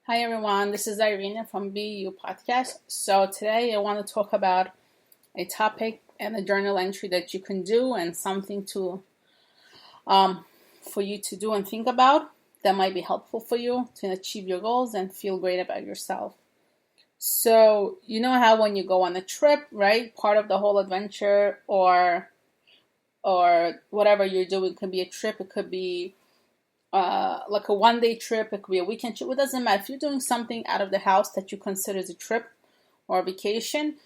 Hi everyone, this is Irina from BU Podcast. So today I want to talk about a topic and a journal entry that you can do and something to for you to do and think about that might be helpful for you to achieve your goals and feel great about yourself. So you know how when you go on a trip, right? Part of the whole adventure or whatever you're doing could be a trip, it could be like a one-day trip, it could be a weekend trip. It doesn't matter if you're doing something out of the house that you consider as a trip or a vacation.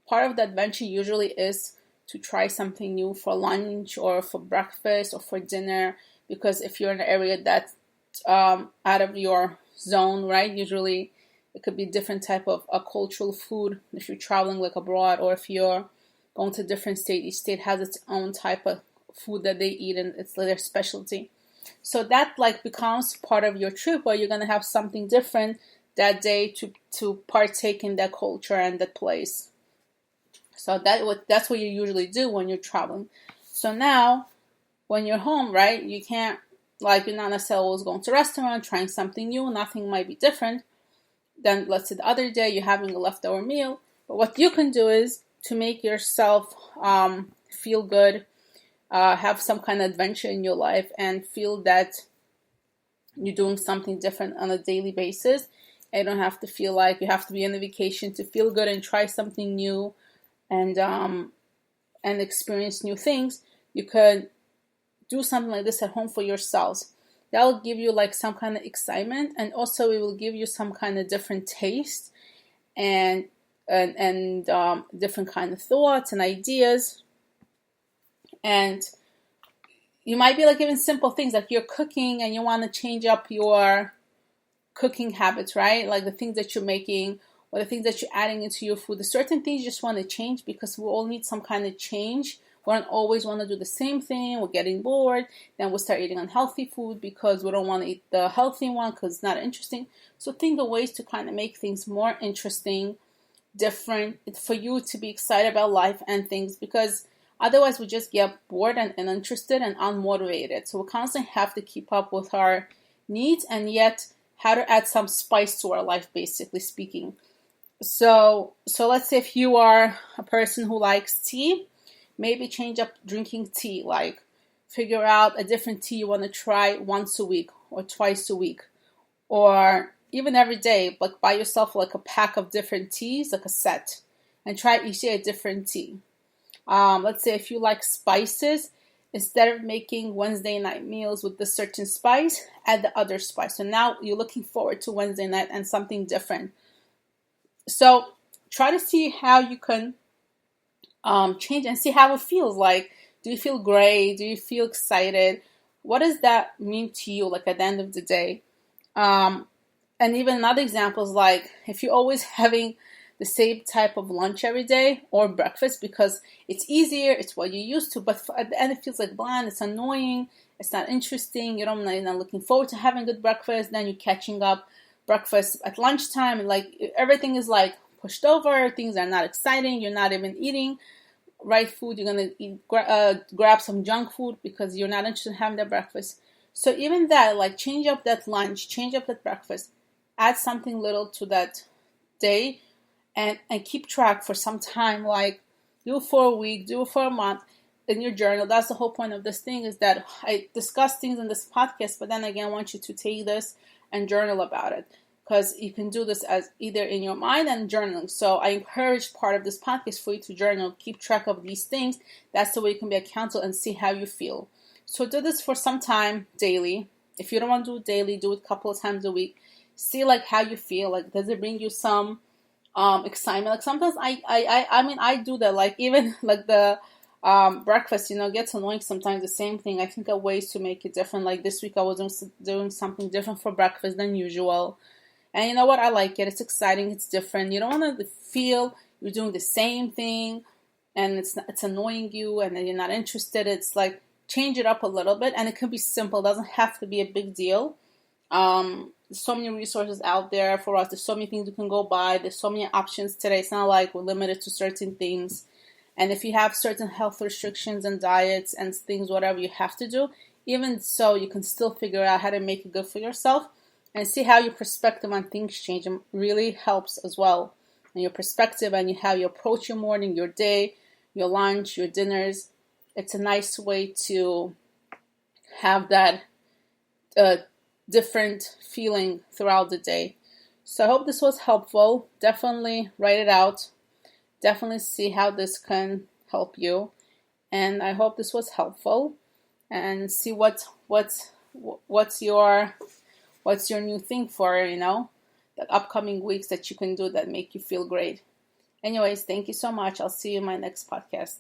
Part of the adventure usually is to try something new for lunch or for breakfast or for dinner. Because if you're in an area that's out of your zone, right? Usually, it could be different type of a cultural food if you're traveling like abroad, or if you're going to a different state. Each state has its own type of food that they eat, and it's their specialty. So that like becomes part of your trip, where you're gonna have something different that day to partake in that culture and that place. So that's what you usually do when you're traveling. So now when you're home, right, you can't, like, you're not necessarily always going to a restaurant trying something new. Nothing might be different than, let's say, the other day you're having a leftover meal. But what you can do is to make yourself feel good, have some kind of adventure in your life, and feel that you're doing something different on a daily basis. And you don't have to feel like you have to be on a vacation to feel good and try something new and experience new things. You could do something like this at home for yourselves. That will give you like some kind of excitement, and also it will give you some kind of different taste and different kind of thoughts and ideas. And you might be like even simple things like you're cooking and you want to change up your cooking habits, right? Like the things that you're making or the things that you're adding into your food. There's certain things you just want to change because we all need some kind of change. We don't always want to do the same thing. We're getting bored. Then we'll start eating unhealthy food because we don't want to eat the healthy one because it's not interesting. So think of ways to kind of make things more interesting, different, for you to be excited about life and things, because otherwise we just get bored and uninterested and unmotivated. So we constantly have to keep up with our needs and yet how to add some spice to our life, basically speaking. So let's say if you are a person who likes tea, maybe change up drinking tea. Like figure out a different tea you want to try once a week or twice a week, or even every day. Like buy yourself like a pack of different teas, like a set, and try each day a different tea. Let's say if you like spices, instead of making Wednesday night meals with this certain spice, add the other spice. So now you're looking forward to Wednesday night and something different. So try to see how you can change and see how it feels. Like, do you feel great? Do you feel excited? What does that mean to you, like at the end of the day? And even another example is like if you're always having the same type of lunch every day or breakfast because it's easier, it's what you're used to, but at the end it feels like bland, it's annoying, it's not interesting, you're not looking forward to having good breakfast, then you're catching up breakfast at lunchtime, and like everything is like pushed over, things are not exciting, you're not even eating right food, you're going to grab some junk food because you're not interested in having that breakfast. So even that, like change up that lunch, change up that breakfast, add something little to that day, and keep track for some time, like do it for a week, do it for a month in your journal. That's the whole point of this thing, is that I discuss things in this podcast, but then again, I want you to take this and journal about it, because you can do this as either in your mind and journaling. So I encourage part of this podcast for you to journal, keep track of these things. That's the way you can be accountable and see how you feel. So do this for some time daily. If you don't want to do it daily, do it a couple of times a week. See like how you feel. Like, does it bring you some excitement? Like sometimes I do that. Like even like the breakfast, gets annoying sometimes. The same thing. I think of ways to make it different. Like this week I was doing something different for breakfast than usual. And you know what? I like it. It's exciting. It's different. You don't want to feel you're doing the same thing and it's annoying you and then you're not interested. It's like change it up a little bit, and it can be simple. It doesn't have to be a big deal. There's so many resources out there for us. There's so many things you can go buy. There's so many options today. It's not like we're limited to certain things. And if you have certain health restrictions and diets and things, whatever you have to do, even so, you can still figure out how to make it good for yourself. and see how your perspective on things change. It really helps as well. And your perspective and how you approach your morning, your day, your lunch, your dinners. It's a nice way to have that different feeling throughout the day. So I hope this was helpful. Definitely write it out. Definitely see how this can help you. And I hope this was helpful. And see what's your new thing for, the upcoming weeks that you can do that make you feel great. Anyways, thank you so much. I'll see you in my next podcast.